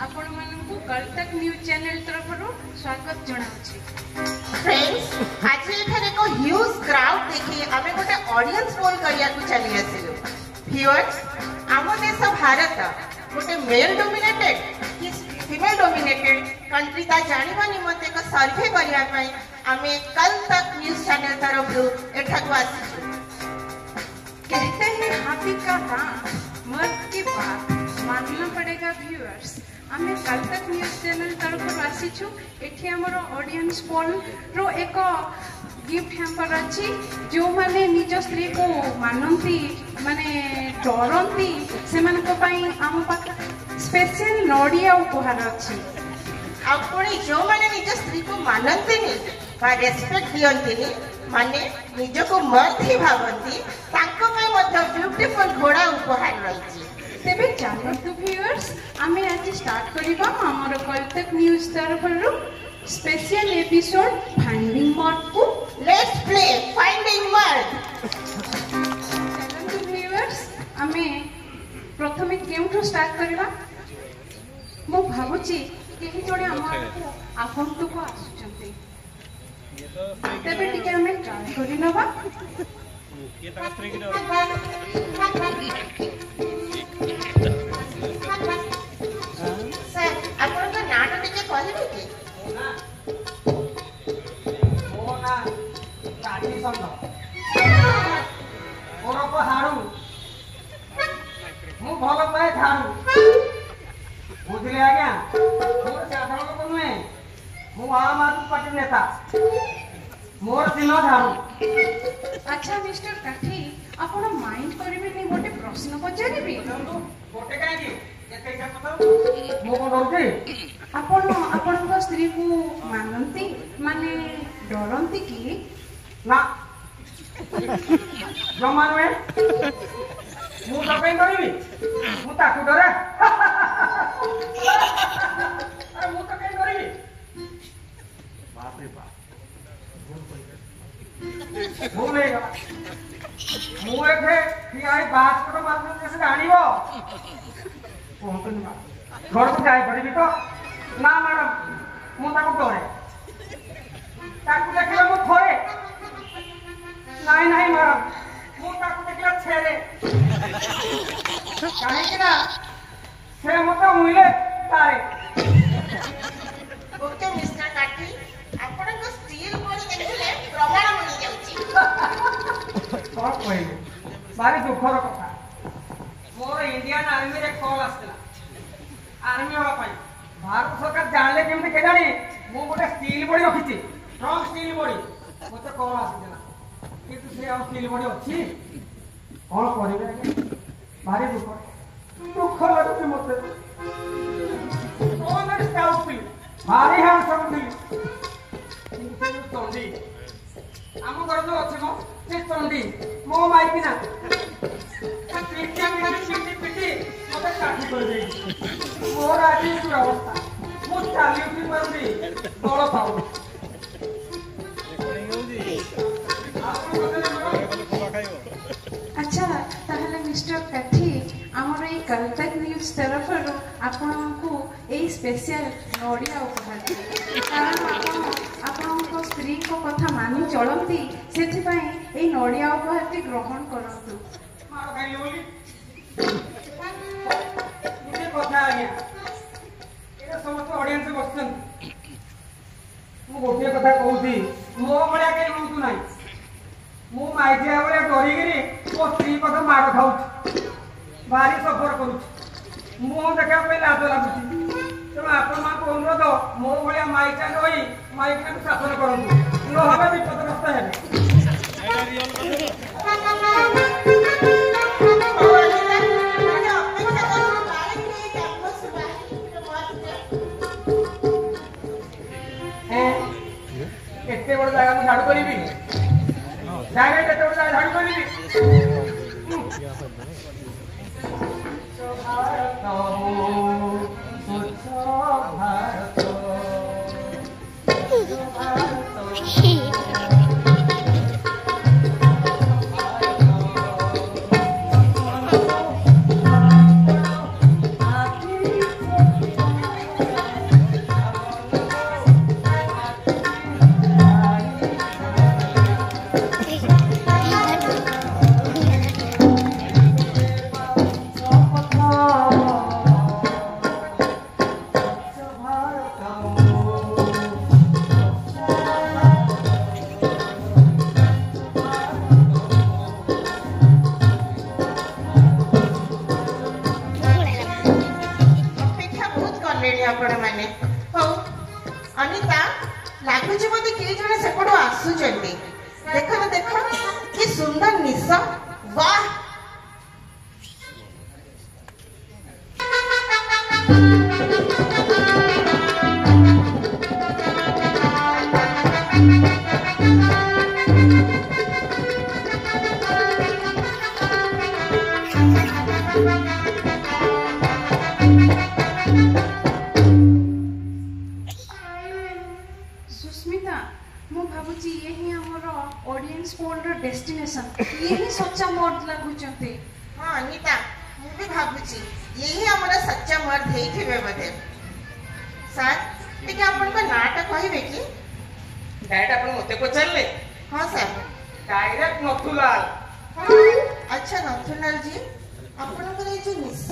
आपण मानकु कल तक न्यूज चैनल तरफ स्वागत जनाउछि। फ्रेंड्स आज एठारे को ह्यूज क्राउड देखि आमे गोटे ऑडियंस पोल करिया को चली आसिलु। व्यूअर्स आम देश भारत गोटे मेल डोमिनेटेड कि फीमेल डोमिनेटेड कंट्री ता जानिबा निमते एक सर्वे करिया पई आमे कल तक न्यूज चैनल तरफ एठा को आसिलु। कहते हैं हाथी का दांत मर्द की बात मानना पड़ेगा। व्यूअर्स आमे कल तक न्यूज चैनल तरफ आसीछु। एठी हमर ऑडियंस पोल रो एक गिफ्ट हैम्पर अछि जो माने निज स्त्री को मानंती माने डरंती से मन को पई हम पाख स्पेशल नोडिया उपहार अछि। आपण जो माने निज स्त्री को मानंती नि बा रेस्पेक्ट दियंती नि माने निज को मर्द ही भावंती ताको पई मध्य ब्यूटीफुल घोड़ा उपहार रहिछि। तेबे चलतु व्यूअर्स आमे आज स्टार्ट करिबा हमर कल तक न्यूज तरफरु स्पेशल एपिसोड फाइंडिंग मर्द को। लेट्स प्ले फाइंडिंग मर्द। चलतु व्यूअर्स आमे प्रथमे केउठो स्टार्ट करिबा मो भाबुची केहि जोडे हमर आगंतुक आसुचंती तेबे टिके आमे ट्राई करि नबा। ये तक स्त्री की सर आपण का नाटो टिके कहले कि मो ना काटी संग मोर को हारू मु भल पाए झाड़ू बुझले आज्ञा मोर साधारण लोक नुहे मु आम आदमी पार्टी नेता मोर चिन्ह झाड़ू। अच्छा मिस्टर काठी आपण माइंड करिवे नि गोटे प्रश्न पचारिबी। गोटे काई कि एते का पता मु को डरती आपण आपणक स्त्री को मानंती माने डरंती कि ना जमा नुहे मु तो कहीं डरबी मु ताकू डरे अरे मु तो कहीं डरबी बाप रे बाप भूल गया मु एथे कि आई बात को मारने जैसे जानिबो कोन घर को जाय पड़बी तो ना मैडम मु ताकू डरे ताकू देखले मु थोड़े नहीं नहीं मैडम मु ताकू देखले छेड़े काहे कि ना से मते उइले तारे ओके मिस्टर काठी आपण को स्टील बॉडी देखले प्रमाण मिल जाउची। कौन कहले भारी दुखर कथा मोर इंडियन आर्मी रे कॉल आसला आर्मी हवा पाई भारत सरकार जानले केमते के जानी मु गोटे स्टील बॉडी रखिछि स्ट्रांग स्टील बॉडी मते कॉल आसीला किंतु से आ स्टील बॉडी अछि कौन करिवे भारी दुख लागुछि मते कौन स्काउट पी भारी हैंडसम पी चंडी आम घर जो अच्छे मो से चंडी मो माइकी ना पिटिया पिटी पिटी मते काठी कर दे मोर आजी अवस्था मु चाली उठी परबी तोड़ खाऊ अच्छा ताहले मिस्टर काठी हमर ए कल तक न्यूज तरफरु आपनको ए स्पेशल नोडिया उपहार कारण आपनको स्त्री को कथा मानि चलंती सेथि पई ए नोडिया उपहारटी ग्रहण करंतु। मार खाई ओली मुझे कथा आ गया ए समस्त ऑडियंस बसछन मु गोटे कथा कहूती मो बळिया के लुतु नाही मु माइजिया बळे डरी गिरी मो स्त्री पथ मार खाऊ भारी सफर करू मु देखा पे लाज लागुची तेणु आपण मान को अनुरोध मो बळिया माइका नई माइका शासन करंतु न हबे विपदग्रस्त हेबे। एते बड़ जगह को झाड़ू करीबी डायरेक्ट एते बड़ जगह झाड़ू करीबी सुस्मिता मु भाबुची ये ही हमर ऑडियंस पोल रो डेस्टिनेशन ये ही सच्चा मर्द लागुचंती। हाँ अनिता मु भी भाबुची यही हमारा सच्चा मर्द हेइथिबे बोधे। सर टिके आपन को नाटा कहिबे कि डायरेक्ट आपण मते पचारले। हाँ सर डायरेक्ट नथुलाल। अच्छा नथुलाल जी आपनकर जो निश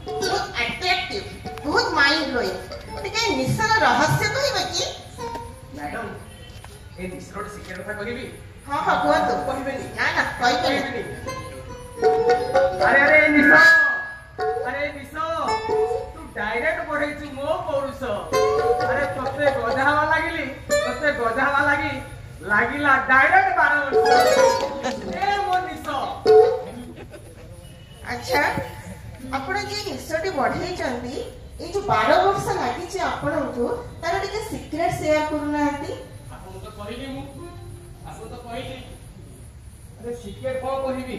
बहुत अट्रैक्टिव बहुत माइंड ब्लोइंग टिके निशर रहस्य कहिबे कि मैडम ए निशर सिक्रेट कथा कहिबी। हाँ हाँ कहतो कहिबेनी ना ना कहिबेनी। अरे निशो तू डायरेक्ट पढैछु मो पौरुष। अरे तोते गजावा लागी लागिला डायरेक्ट 12 वर्ष ए मो निशो। अच्छा आपण जे निशटी बढ़ाई चंदी ए जो 12 वर्ष लागि जे आपण को तार टिके सीक्रेट शेयर करूना हती। आपण तो कहिली अरे सीक्रेट को कहिबी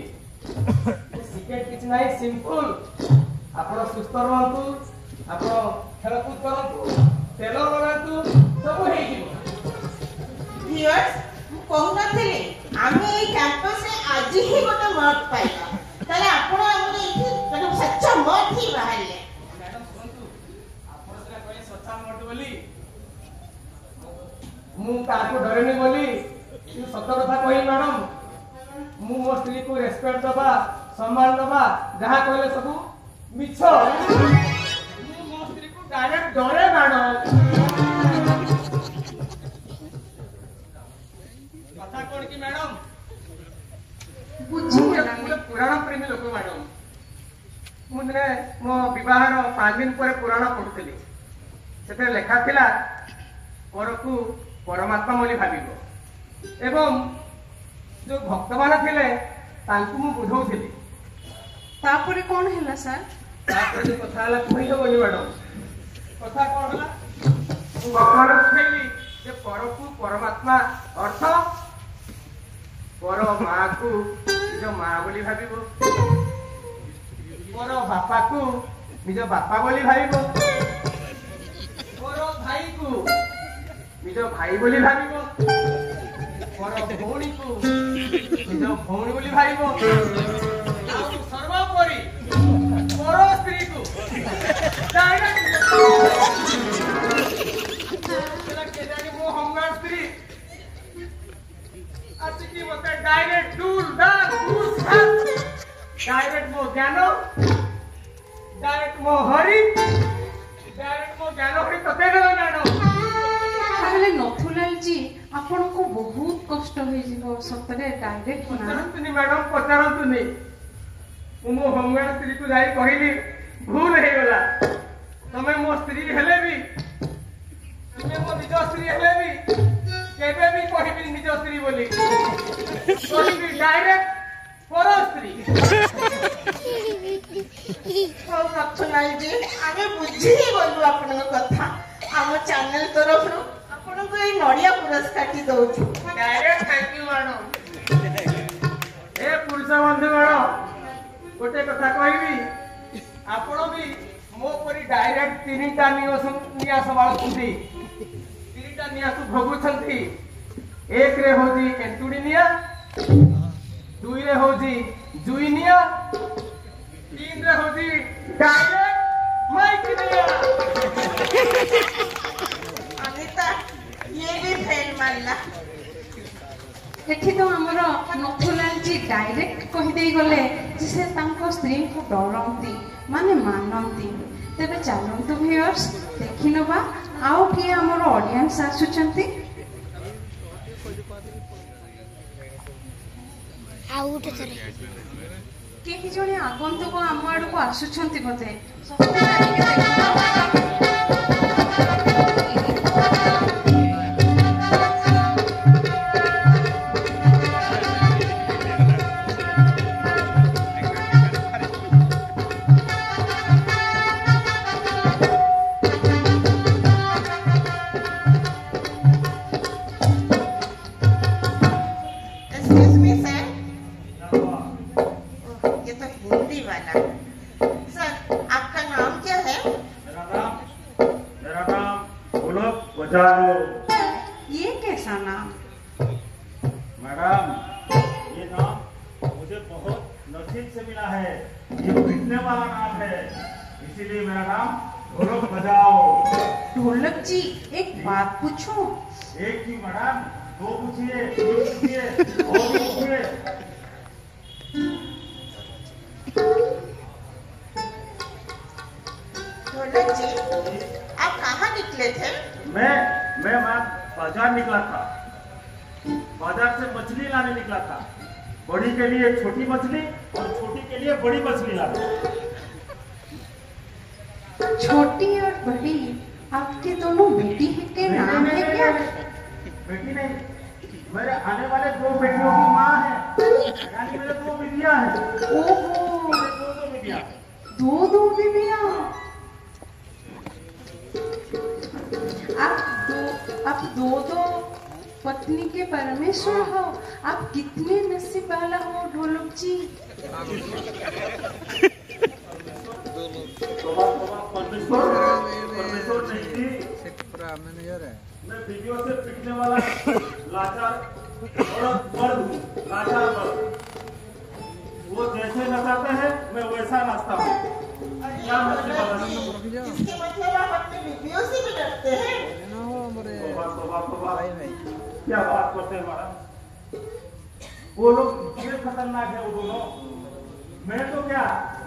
सीक्रेट किछ नाही सिंपल। आपण सुस्थ रहंतु आपण खेलकूद करंतु तेल लगांतु सब हेइ जिवो। व्यूअर्स मु कहूना थिले आमे ए कैंपस रे आज ही गोटे मर्द पाइबा ताले आपण हमरे इथे मतलब सच्चा मर्द ही बाहरिए। मैडम सुनतु आपण सेला कहि सच्चा मर्द बोली मु काको डरेनी बोली कि सत्य कथा कहि मैडम मु मो स्त्री को रेस्पेक्ट दबा सम्मान दबा जहा कहले सब मिछ। मु मो स्त्री को डायरेक्ट डरे मैडम। कथा कोन की मैडम बुझी मुझे गलानी पुराण प्रेमी लोक मैडम मुझे मो विवाहर 5 दिन पर पुराण पढ़ुली से लेखा थिला पर को परमात्मा बोली भाविब एवं जो भक्त मान थिले तांकु मु बुझौथिली। तापरे कोन हैला सर तापर जो कथा हला कहि होबनी मैडम कथा कोन हला मु भगवान बुझैली जे पर को परमात्मा अर्थ पर माँ को निज माँ बोली भाविब पर बापा को निज बापा बोली भाविब पर भाई को निज भाई बोली भाविब पर भौणी को निज भौणी बोली भाविब आउ सर्वोपरि पर स्त्री को डायरेक्ट केजानी मो होमगार्ड स्त्री आजकी मते डायरेक्ट दूर दान घूस डायरेक्ट मो ज्ञान डायरेक्ट मो हरि डायरेक्ट मो ज्ञान हरि तते देला मैडम। ताहले नथुलाल जी आपण को बहुत कष्ट होई जिवो सतरे डायरेक्ट ना पचारंतुनी मैडम पचारंतुनी मो होमगार्ड स्त्री को जाई कहली भूल हे गला तमे मो स्त्री हेले भी तमे मो निज स्त्री हेले भी केबे भी कहबी निज स्त्री बोली कहबी डायरेक्ट पर स्त्री। तो नथुलाल जी आमे बुझी गलु आपन कथा हम चैनल तरफ रो आपन को ए नडिया पुरस्कार टी दउछु। Direct thank you madam. ए पुरुष बंधु मैडम गोटे कथा कहबी आपण भी मो परी डायरेक्ट 3टा निया सवाल कुंती 3टा निया सु भगुछंती। एक रे होजी एंटुडी निया 2 रे होजी जुई निया 3 रे होजी डायरेक्ट माइक निया। अनिता ये भी फेल मानला। एठी तो हमरो नथुलाल जी डायरेक्ट कहि देई गले जे से तांको स्त्री को डरंती माने मानंती। तेबे चलंतु व्यूअर्स देखि नबा आउ कि हमरो ऑडियंस आसुचंती। आउट थरे केहि जणे आगंतुक आम आडको आसुचंती बोधे सते आके देखो। एक्सक्यूज मी सर ये तो हिंदी वाला बजा लो। ये कैसा नाम? मैडम, ये नाम मुझे बहुत नसीब से मिला है। ये पिटने वाला नाम है, इसीलिए मेरा नाम ढोलक बजाओ। ढोलक जी, एक बात पूछूं? एक ही मैडम, दो पूछिए, तीन पूछिए, और भी पूछिए। ढोलक जी, आप कहाँ निकले थे? मैं बाजार निकला था। बाजार से मछली लाने निकला था। बड़ी के लिए छोटी मछली और छोटी के लिए बड़ी मछली लाने। छोटी और बड़ी आपके दोनों बेटी के नाम है क्या? बेटी नहीं, मेरे आने वाले दो बेटियों की माँ है, यानी मेरे दो बीबियाँ हैं। ओहो, दो बीबियाँ। दो बीबियाँ। आप दो पत्नी के परमेश्वर हो। आप कितने नसीब वाला हो ढोलक जी। परमेश्वर नहीं थी, मैं बीवियों से पिटने वाला लाचार मर्द हूँ, लाचार मर्द। वो जैसे नचाते हैं मैं वैसा नाचता हूँ। क्या इसके मतलब आप अपने बीवियों से भी डरते हैं? क्या बात करते हैं मैडम? वो लोग इतने खतरनाक है वो दोनों। मैं तो क्या,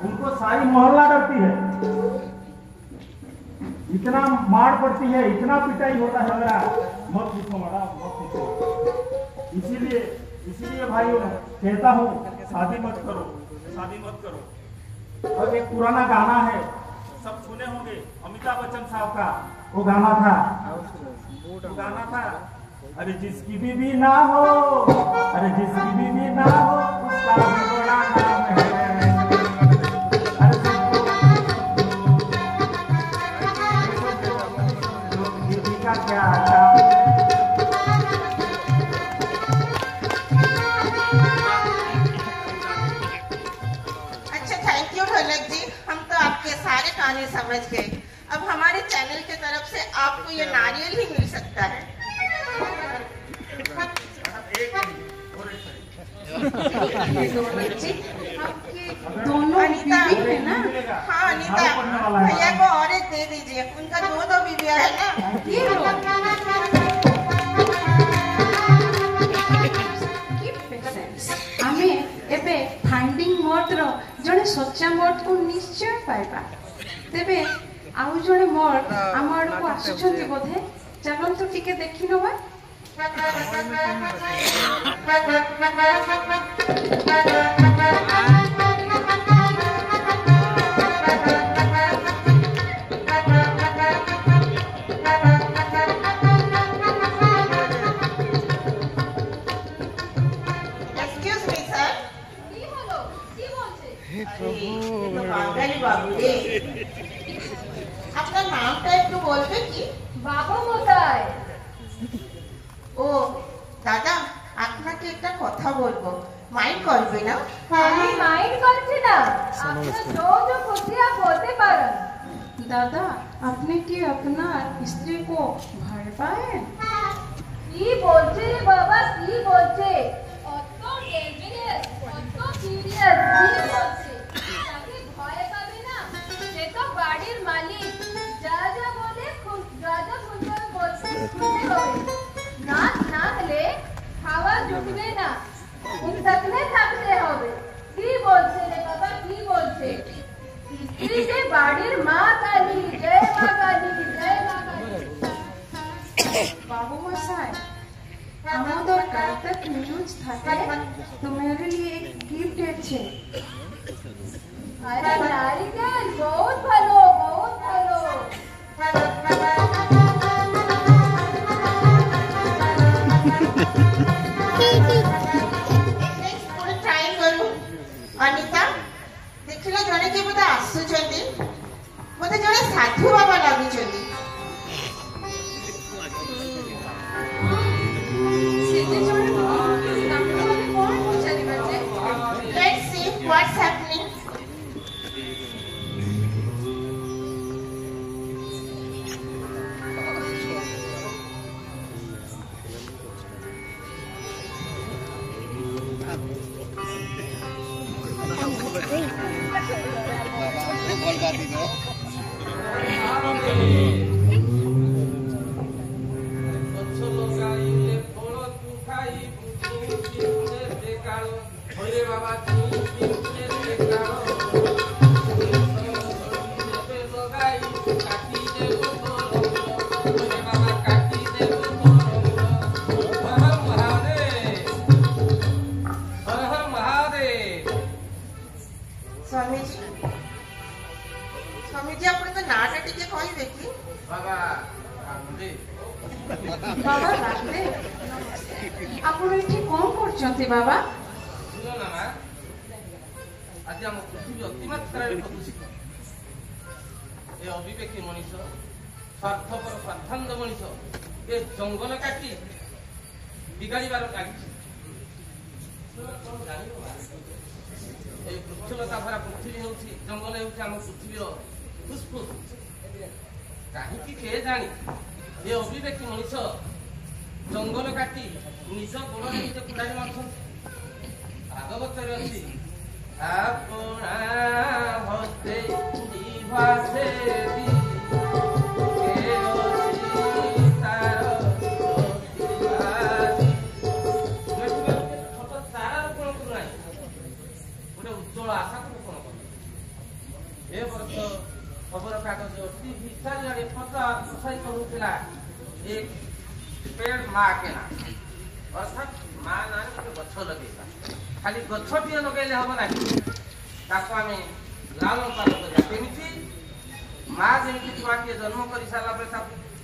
उनको सारी मोहल्ला डरती है। इतना मार पड़ती है, इतना पिटाई होता है मेरा, मत पूछो मैडम, मत पूछो। इसीलिए भाइयों कहता हूँ, शादी मत करो, शादी मत करो। और एक पुराना गाना है, सब सुने होंगे, अमिताभ बच्चन साहब का वो गाना था, अरे जिसकी बीवी ना हो, अरे जिसकी बीवी ना हो उसका भी बड़ा नाम है। अरे बीवी का क्या काम? अच्छा, थैंक यू ढोलक जी, हम तो आपके सारे कहानी समझ गए। अब हमारे चैनल की तरफ से आपको ये नारियल ही मिल सकता है। दोनों अनीता, बीवी है ना? हाँ अनीता, भैया को और एक दे दीजिए, उनका दो बीवियाँ है ना। ये लो। आमे एबे फाइंडिंग मोडर जने सच्चा मोड को निश्चय पाइबा। तेबे आउ जने मोड आम आड़ को आसुछंती बोधे, चलंतु टिके देखि नबा। Excuse me sir. কি হলো? কি বলছে? বাঙালি বাবু রে, আপনার নামটা একটু বলবে কি? বাবা মশাই। ও দাদা, আপনাকে একটা কথা বলবো, মাইন্ড করবে না? আমি মাইন্ড করছি না। আপনি जो खुशी आप बोलते पारेন। दादा, आपने কি আপনার স্ত্রী को भर पाए? কি বলছে রে বাবা, কি বলছে? অত ডেঞ্জারাস, অত সিরিয়াস কি বলছে? তাকে ভয় পাবে না, সে তো বাড়ির মালিক। যা যা বলে যা যা শুনতে বলছে শুনতে হবে। নাচ না হলে খাওয়া জুটবে না, উনসাকলে থাকতে হবে। কি বলছে রে বাবা, কি বলছে? স্ত্রী যে বাড়ির মা কালী, জয় মা কালী, জয় মা কালী। बाबू मसाई, আমাদের কালতক নিউজ থাকে তো मेरे लिए एक गिफ्ट আছে। আরে নারিকেল, বহুত ভালো, বহুত ভালো। ପୁଣି ଟ୍ରାଏ କରୁ। ଅନିତା, ଦେଖିଲ ଜଣେ କିଏ ବୋଧେ ଆସୁଛନ୍ତି, ବୋଧେ ଜଣେ ସାଧୁ ବାବା ଲାଗୁଛନ୍ତି। ସେତେ ଜଣ ତାଙ୍କୁ ଆମେ କଣ ପଚାରିବା ଯେ? Let's see what's happening. ସ୍ୱାମୀଜୀ ଆପଣଙ୍କ ନାଁଟା ଟିକେ କହିବେ କି? ବାବା ରାମଦେବ। ବାବା ରାମଦେବ, ଆପଣ ଏଠି କଣ କରୁଛନ୍ତି ବାବା? ଶୁଣ ନା ମା, ଆଜି ଆମ ପୃଥିବୀ ଅତିମାତ୍ରାରେ ପ୍ରଦୂଷିତ। ଏ ଅବିବେକୀ ମଣିଷ, ସ୍ୱାର୍ଥପର ସ୍ୱାର୍ଥାନ୍ଧ ମଣିଷ ଏ ଜଙ୍ଗଲ କାଟି ବିଗାଡ଼ିବାର ଲାଗିଛି। এই ବୃକ୍ଷଲତା ଭରା ପୃଥିବୀ ହେଉଛି, ଜଙ୍ଗଲ ହେଉଛି ଆମ ପୃଥିବୀର ଫୁସ୍ଫୁସ୍। କାହିଁକି କେ ଜାଣି ଏ ଅବିବେକୀ ମଣିଷ ଜଙ୍ଗଲ କାଟି ନିଜ ଗୋଡ଼ରେ ନିଜେ କୁଣ୍ଡାଳି ମାରୁଛନ୍ତି। ଭାଗବତରେ ଅଛି, ଆପଣା ହସ୍ତେ ଜିହ୍ୱାସେ खबर कागज टीवी चारिआडे प्रसारित होता एक पेड़ माँ के ना अर्थात माँ ना गछ लगे खाली गछटे लगे हम ना आम लालन पालन करमी माँ जमी छुआटे जन्म कर सारा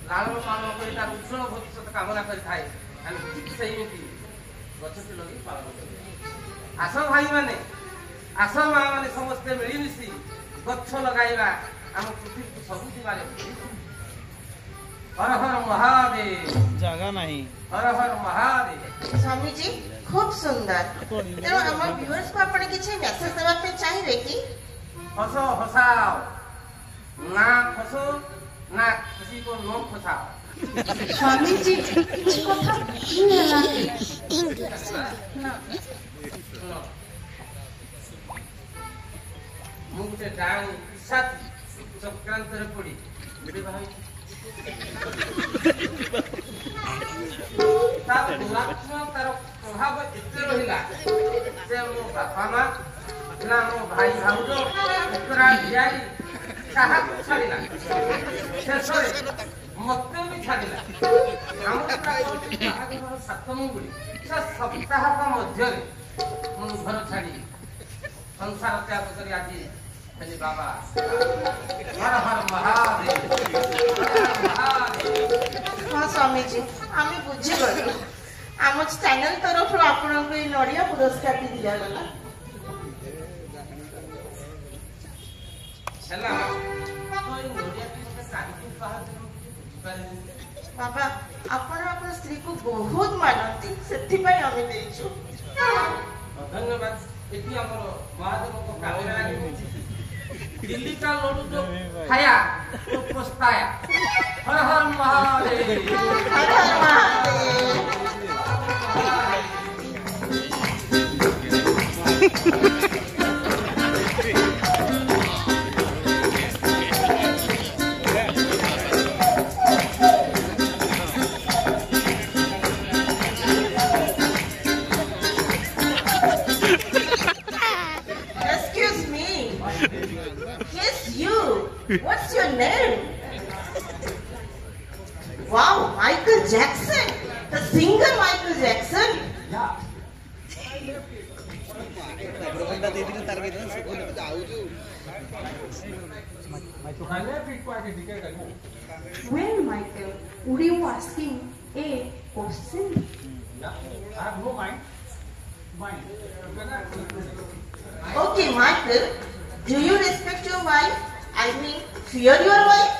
लालन पालन कर तार उज्जवल भविष्य कामना करें गछटे लगे पालन कर। आस भाई मैंने आस माँ मैंने समस्ते मिलमिशी गछ लगाइबा आम पृथ्वी को सबुज मारे। हर हर महादेव। जगह नहीं। हर हर महादेव। स्वामी जी खूब सुंदर। तेणु आम व्यूअर्स को आपण किछि मेसेज देबा पे चाहिए कि? हसो हसाओ ना फसो ना किसी को नो फसाओ। स्वामी जी कुछ कथा नहीं है ना मुझे डाणी साथी चक्रांत पड़ी तार प्रभाव एते रहिला जे मो बापा माँ ना मो भाई भाउज पुतरा झियारी काहा छाड़िला शेष मते भी छाड़िला। आम सातमुंगुड़ी सप्ताह मध्य घर छाड़ी संसार त्याग कर आज बाबा हर हर महादेव। हाँ स्वामी जी आम बुझीगलु आम चैनल तरफ आपण नड़िया पुरस्कार दिया गला। बाबा आपण अपन स्त्री को बहुत मानती से धन्यवाद। एटी हमर महादेव को कामना दिल्ली का लड्डू जो खाया तो पछताया। हर हर महादेव। हर हर Mahadev. What's your name? Wow, Michael Jackson, the singer Michael Jackson. Yeah. Well, Michael, would you asking a question? Yeah, I have no mind. Okay, Michael, do you respect your wife? I mean, fear your wife?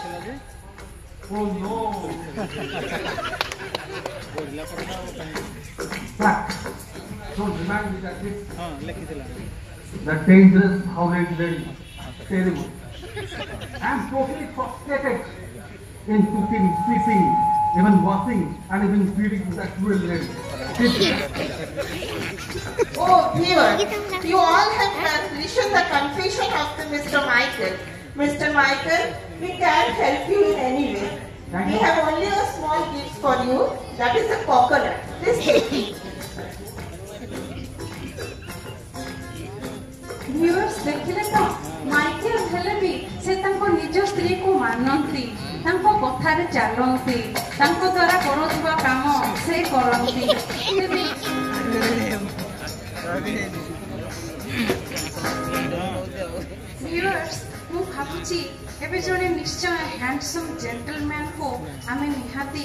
Oh no. But don't remind me that this that dangerous howling lady. Terrible. I am totally frustrated in cooking, sweeping, even washing, and even feeding that cruel lady. Oh, dear. You all have listened the confession of the Mr. Michael. Mr. Michael, we can't help you in any way. We have only a small gift for you. That is a coconut. Please take it. Viewers देखिले तो Michael हेले भी से तांको निज स्त्री को मानती तांको कथारे चलती तांको द्वारा करुवा काम से करती व्यूअर्स मु भाबुची एबे जने निश्चय हैंडसम जेंटलमैन को आमे निहाती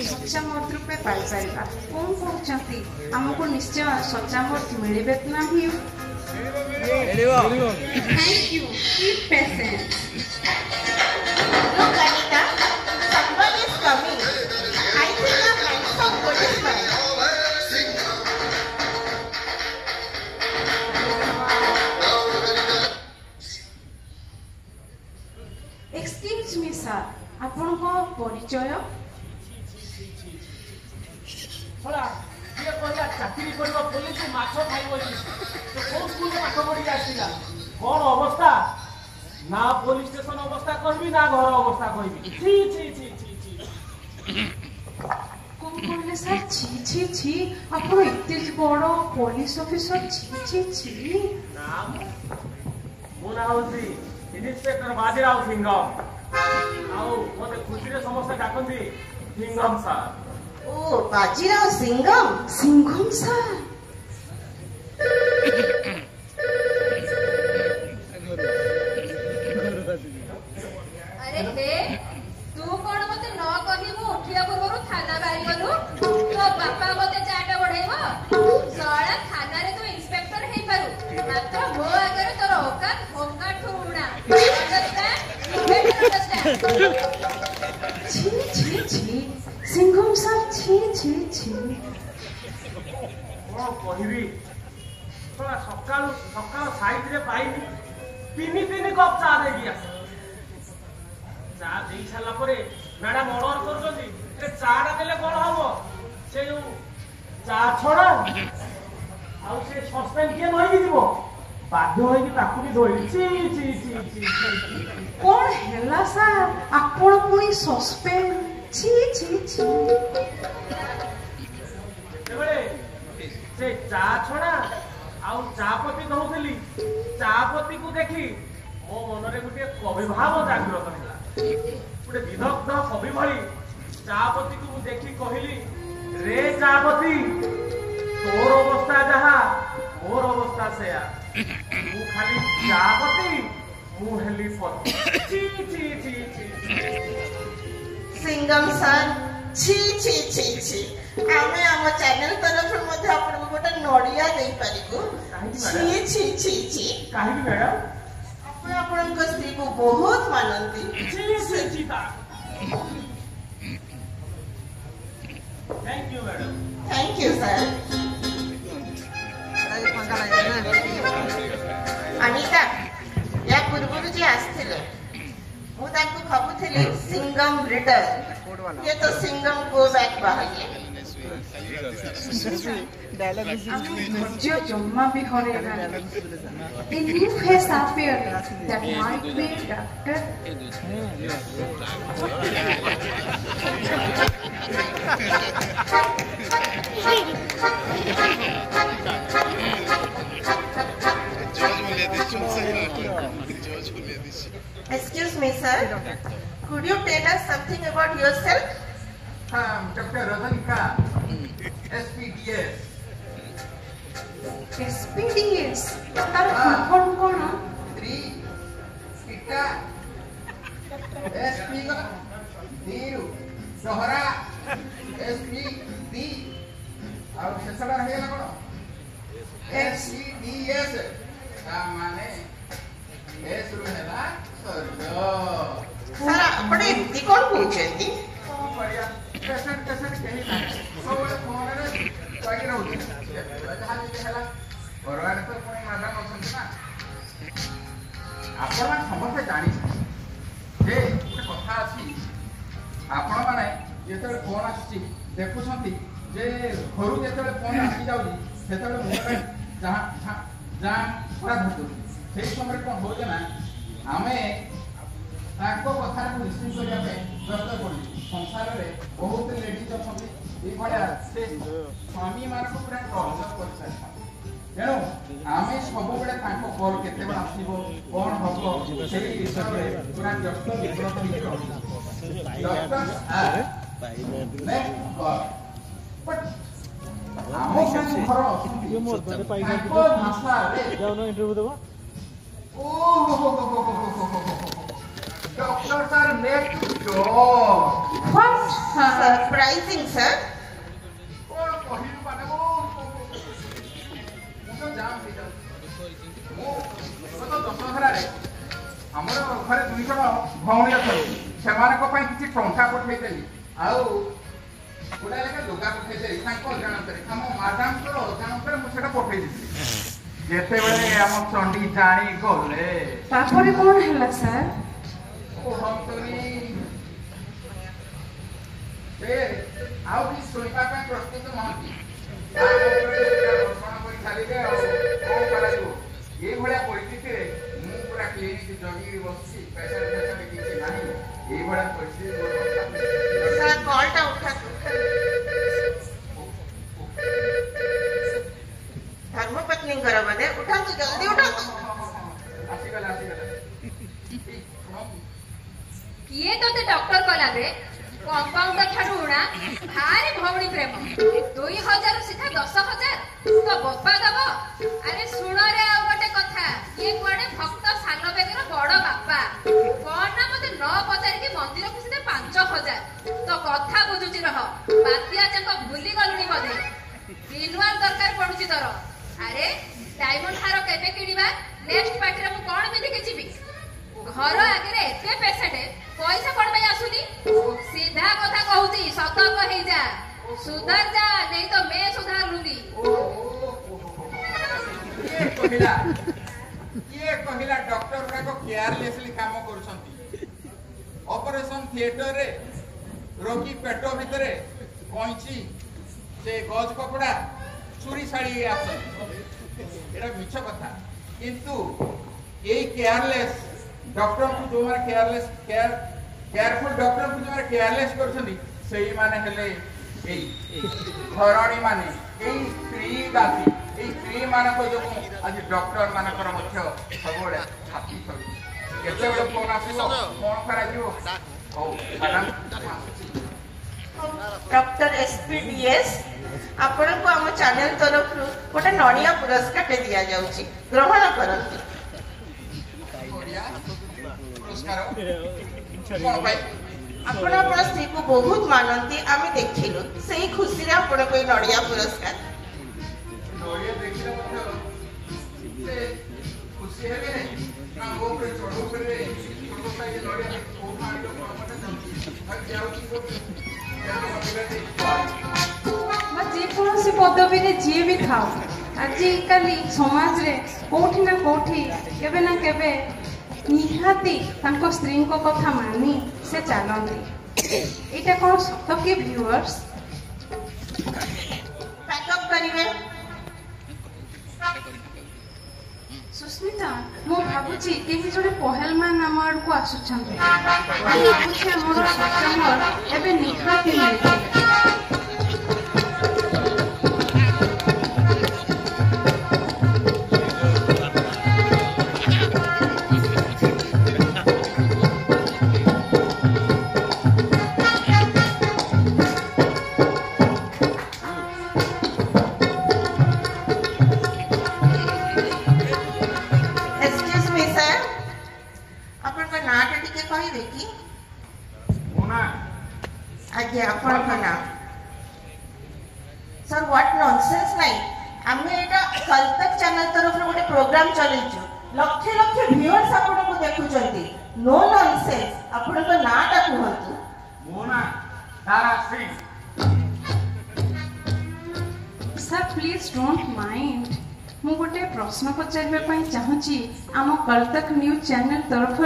सच्चामत रूपे पाई परिबा कोन कहउचंती हमको निश्चय सच्चामत मिलिबे ना ही Thank you. Keep patient. Look, Anita, someone is coming. I think a handsome policeman. Excuse me, sir. आपनको परिचय होला ये कहला चाकरी करबा पुलिस माछ खाइबो तो कोन स्कूल में पाठ पढ़ी आसीला कोन अवस्था ना पुलिस स्टेशन अवस्था करबी ना घर अवस्था करबी छी छी छी छी छी कौन कहले सर छी छी छी आपन इते बड़ पुलिस ऑफिसर छी छी छी नाम मोना होसी इंस्पेक्टर बाजीराव सिंघम आउ मते खुशी रे समस्या डाकंती Singham sir Oh, Bajirao Singham. Singham sir अरे हे तू कौन मते न कहबो उठिया पूर्व थाना बारी गलु तो बापा मते चाटा बढ़ाइबो सळा थाना रे तू इंस्पेक्टर हे पारु मात्र मो आगे तोर औकात होका ठुणा छी छी छी सिंघम सर छी छी छी ओ कहबी तोरा सकाल सकाल साइड रे पाइनी तीन कप चा दे दिया चा देई छला परे मैडम ऑर्डर करजोदी ए चाडा देले कोन हबो से चा छोड़ा आउ से सस्पेंड के नई दिबो बाध्य होई कि ताकू भी धोई ची ची ची ची कौन हेला सर आपण पुनी सस्पेंड छी छी छी एबे से चा छोड़ा आउ चापती कहउतली चापती को देखी मो मनरे गुटे कवि भाव जागृत होला गुटे विदग्ध कवि भली चापती को देखी कहली रे चापती तोर अवस्था जहा मोर अवस्था सेया तू खाली चापती मु हेली पति ची ची ची ची Singham sir, छी छी छी छी आमे आम चैनल तरफ मध्य आपन गोटे नडिया देई परिबो छी छी छी छी काहे की मैडम आपण आपन को स्त्री को बहुत मानंती ची ची ची ता thank you madam thank you sir Anita या पूर्व जी आस्थिले मु ताको भाबुथिली सिंघम रिटर्न ये तो सिंघम गो बैक बाहर जो जम्मा भी हरेगा a new face appeared that might be doctor Excuse me, sir. Could you tell us something about yourself? Dr. Rajnika, SPDS. SPDS तार फुल फॉर्म कोन 3 इटा SP का दीरु दोहरा SPD और शेषड़ा रहेगा कोन SPDS का माने एस रुहेला सर्जो सर आपण एती कोण पूछेंती बढ़िया पेशेंट कहीं ना सब फोन रे कहीं रहउछ जहां जे हला परवार तो कोई मादा नछन ना आपण समस्त जानि जे ଗୋଟେ କଥା ଅଛି ଆପଣ ମାନେ ଯେତେବେଳେ ଫୋନ ଆସୁଛି ଦେଖୁଛନ୍ତି ଯେ ଘରୁ ଯେତେବେଳେ ଫୋନ ଆସି ଯାଉଛି ସେତେବେଳେ ମୋବାଇଲ ଯାହା ଯାହା ପୁରା ଧରୁଛି ସେଇ ସମୟରେ କଣ ହଉଛି ନା ଆମେ ତାଙ୍କ କଥାକୁ ରିସିଭ୍ କରିବା ପାଇଁ ବ୍ୟସ୍ତ ପଡ଼ିଲି। ସଂସାରରେ ବହୁତ ଲେଡିଜ୍ ଅଛନ୍ତି ଏଇଭଳିଆ ସେ ସ୍ୱାମୀମାନଙ୍କୁ ପୁରା ଟର୍ଚର କରିସାରିଥାନ୍ତି। ତେଣୁ ଆମେ ସବୁବେଳେ ତାଙ୍କ କଲ୍ କେତେବେଳେ ଆସିବ କ'ଣ ହବ ସେଇ ବିଷୟରେ ପୁରା ବ୍ୟସ୍ତ ବିବ୍ରତ ହେଇକି ରହିଥାନ୍ତି। ଆମ ଯେଉଁ ଘର ଅଛନ୍ତି ତାଙ୍କ ଭାଷାରେ Doctor sir, make job. What surprising, sir? कौन कहिलु माने वो मुझे जाम हे जा मो तो दशहरा रे हमर घरे दुई जण भौणी अछन सेमानक पई किछि टंका पठेइ देली आउ गुडा लेके लुगा पठेइ देली तांको जानतरे हम माडम को जानतरे मु सेटा पठेइ दिली जेते बेले हम चंडी जानी गले तापरे कोन हैला सर ओ हम तो नहीं ए आउ भी सुनिबा ପାଇଁ ପ୍ରସ୍ତୁତ ନହନ୍ତି ଘୋଷଣା କରି ଚାଲିବେ ଆଉ କ'ଣ କରାଯିବ ଏଇଭଳିଆ ପରିସ୍ଥିତିରେ ମୁଁ ପୁରା କ୍ଲିନିକ୍ ଜଗିକି ବସିଛି ପେସେଣ୍ଟ କିଛି ନାହିଁ ଏଇଭଳିଆ ପରିସ୍ଥିତି ସାର୍ କଲ୍ଟା ଉଠା ଧର୍ମପତ୍ନୀଙ୍କର ବୋଧେ ଉଠାନ୍ତୁ ଜଲ୍ଦି ଉଠାନ୍ତୁ ଆସିଗଲା किए तोते डॉक्टर कला बे कंपाउंडर ठाडू उणा भारी भौणी प्रेम 2000 सीधा 10000 तो बप्पा दबो अरे सुनो रे आ गोटे कथा ये कोडे भक्त सानो बेगर बड़ बापा कोन ना मते न पचार के मंदिर को सीधे 5000 तो कथा बुझुची रह बातिया जक भूली गलुनी बदे रिन्युअल दरकार पडुची तोर अरे डायमंड हार केबे किनिबा नेक्स्ट पार्टी रे मु कोन बिधि के जीवी घर आगे एते पेशेंट पैसा कोन भाई आसुनी सीधा कथा कहूची सतर्क हो जा सुधर जा नहीं तो मैं सुधार लूंगी ये कहिला डॉक्टर गुड़ाक केयरलेसली काम करुछंती ऑपरेशन थिएटर रे रोगी पेट भितर कैंची से गज कपड़ा चूरी साड़ी आसती एटा मिछ कथा किंतु ये केयरलेस डॉक्टर को जो मारे केयरफुल डॉक्टर को जो मारे केयरलेस करछंती सेही माने हेले एई घरणी माने एई स्त्री गाती एई स्त्री माने को जो आज डॉक्टर माने कर मध्य सबोडे छाती करू केते बेले फोन आसीबो कोन करा जिवो हो मैडम डॉक्टर एसपीडीएस आपण को हम चैनल तरफ गोटे नड़िया पुरस्कार टे दिया जाउची ग्रहण करंती आपण अपन स्त्री को बहुत मानती आम देखिलु से खुशी रे आपण कोई नड़िया पुरस्कार नड़िया देखिला मत से खुशी हेले हम ऊपर चढ़ो करे छोटो साइज नड़िया को मारी को मत जल्दी भाग जाओ जी कौन पदवी रे जी भी थाओ आजिकाली समाज रे कोठी ना कोठी केबे ना केबे निहाती तांको स्त्री को कथा मानी से चलती एटा कौन सत के व्यूअर्स पैकअप करिवे सुस्मिता मो भाबुची केही जोडे पहलमान नाम आड़ को आसुछंते भाबुची हमर कस्टमर एबे निहाती मिलते सर व्हाट नॉनसेंस नहीं आमे एटा कल तक चैनल तरफ गोटे प्रोग्राम चलैछु लक्ष लक्ष व्यूअर्स आपण को देखुचंती नो नॉनसेंस आपण को नाटा कहंतु मोना Tara Singh sir please don't mind मु गोटे प्रश्न पचारिबा पई चाहूची आम कल तक न्यूज चैनल तरफ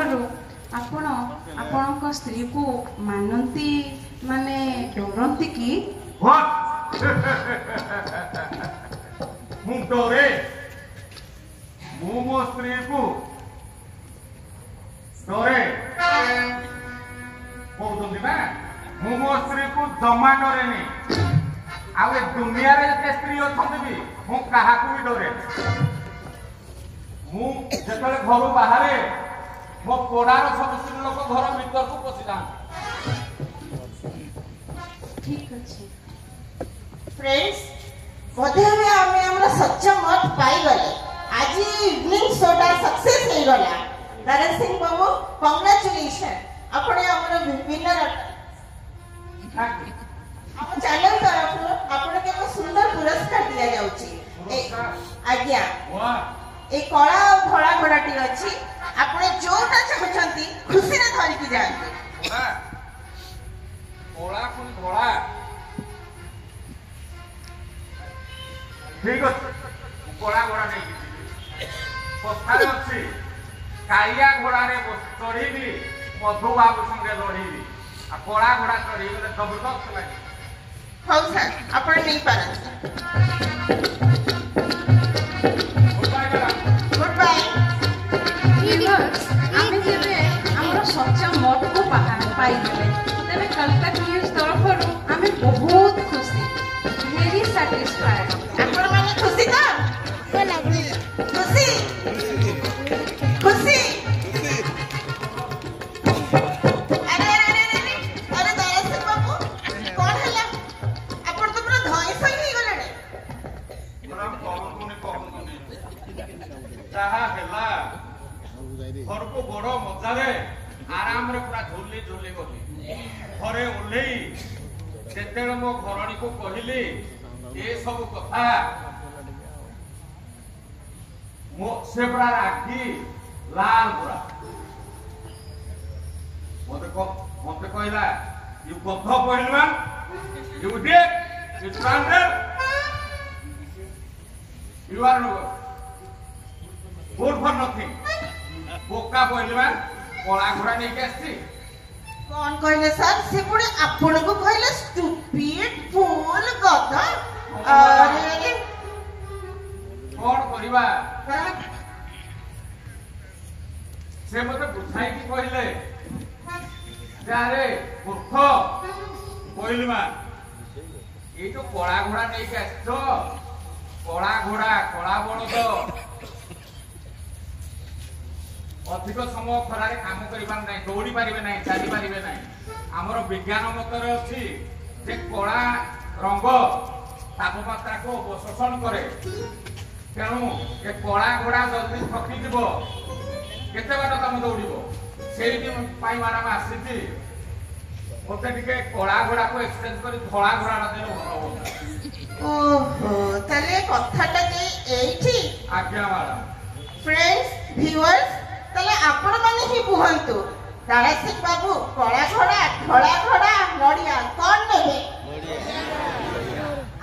आपण आपणक स्त्री को मानती माने डरंती की मु डरे मु मो स्त्री को डरे जमा डरेनि आउ दुनिया रे जे स्त्री अछंती भी मु काहाकू भी डरे मु जेतले घर बाहरे मो कोडार सब स्त्री लोक घर भीतर को पसी जान ठीक अछि फ्रेंड्स बोधे हमें हमरा सच्चा मत पाई गले आज इवनिंग शोटा सक्सेस हे गला नरेश सिंह बाबू कांग्रेचुलेशन अपने हमर विनर हम चैनल तरफ आपण के एक सुंदर पुरस्कार दिया जाउची आज्ञा ए कला और धड़ा घोड़ाटी अछि आपण जोटा चाहछंती खुशी रे धरि की जाते कोला कोन धड़ा ठीक अछि कोला घोड़ा नहीं पथारे अछि कालिया घोड़ा रे चढ़ीबी मधु बाबू संगे लड़ीबी आ कोला घोड़ा चढ़ी गले जबरदस्त लागे हौ सर आपण नहीं पारन गुड बाय व्यूअर्स आमे जेबे हमर सच्चा मत को पाई गले तबे कलकत्ता न्यूज़ तरफरु आमे बहुत खुशी वेरी सैटिस्फाइड आपण माने खुशी ना खुशी खुशी अरे दयाल सिंह बाबू कौन हला आपण तो पूरा धई सही ही गले हमरा कहूनी चाहा हेला घर को बड़ मजा रे आराम रे पूरा झोली झोली गली घरे ओल्हेई जेतेले मो घरणी को कहिली ए सब कथा मो से पूरा राखी लाल पूरा मते कहला यू गध पहलवान यू डिड यू स्टैंडर you are no good for nothing बोका पहलवान कोला घोड़ा नहीं आसी कौन कहले सर से पुणे आपण को कहले स्टूपिड फूल गधा अरे कौन करवा से मते बुझाई की कहले जारे मूर्ख पहलवान ये जो कोला घोड़ा नहीं आसो कोला घोड़ा कोला बलद अधिक समय खरारे काम करिबार नै दौड़ी पारिबे नै चाली पारिबे नै हमर विज्ञान मतरे अछि जे कोला रंग तापमात्रा को शोषण करे तेणु ए कोला घोड़ा जल्दी थकी दिबो केते बाटा तम दौड़िबो सेही पाई माराम आसीथि ओते टिके कोला घोड़ा को एक्सचेंज करी धोला घोड़ा देले भलो हो ओहो तले कथाटा के एठी आज्ञा मैडम फ्रेंड्स व्यूअर्स तले आपण माने ही कुहंतु नरेश सिंह बाबू कला घोड़ा धोला घोड़ा नडिया कोन नेबे नडिया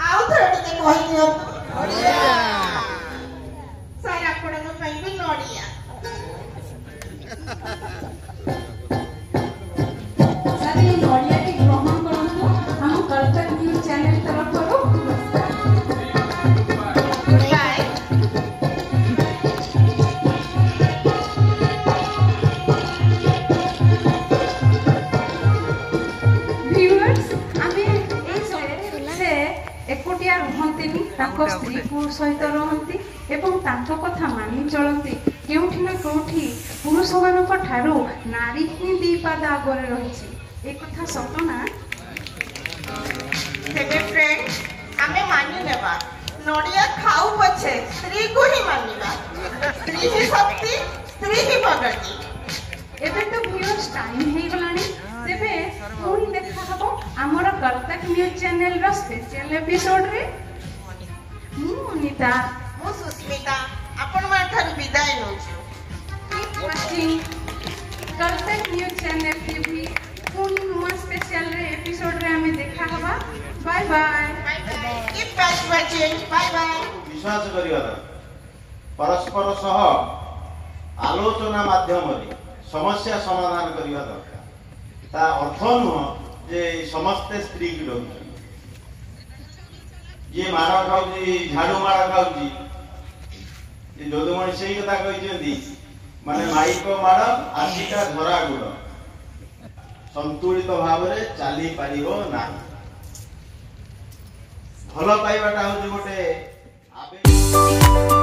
आउ थोड़े टिके कहि दियो नडिया सारा आपण को पाइबे नडिया सर ये नडिया के ग्रहण करंतु हम कलकत्ता न्यूज़ चैनल तरफरु एकोटिया रहंतिनी ताको स्त्री पुरुष सहित रहंती एवं ताको कथा मानि चलंती केउठी ना केउठी पुरुष मानक ठारू नारी ही दी पाद आगरे रहिछि ए कथा सत ना तेबे फ्रेंड हमें मानि लेबा नडिया खाऊ पछे स्त्री को ही मानिबा स्त्री ही शक्ति स्त्री ही प्रगति एबे तो व्यूअर्स टाइम हे गलानी तेबे पुणी देखा हबो हमर कलकत्ता न्यूज़ चैनल रो स्पेशल एपिसोड रे मुनिता मु सुस्मिता आपण मान थारु विदाय नोछु keep watching Calcutta news channel TV पुणी नुआ स्पेशल रे एपिसोड रे हमें देखा हबा bye bye keep watching bye bye विश्वास करिवा परस्पर सह आलोचना माध्यम रे समस्या समाधान करिवा दरकार ता अर्थ नुह जे समस्ते स्त्री की डर ये मार खाऊची झाड़ू मार खाऊची ये जोदमणि सेही कथा कहिसेंती माने माइक मार आशिका धरा गुड़ संतुलित भाव रे चाली पारिबो नाही ଭଲ ପାଇବାଟା ହଉଛି ଗୋଟେ ଆବେଗ।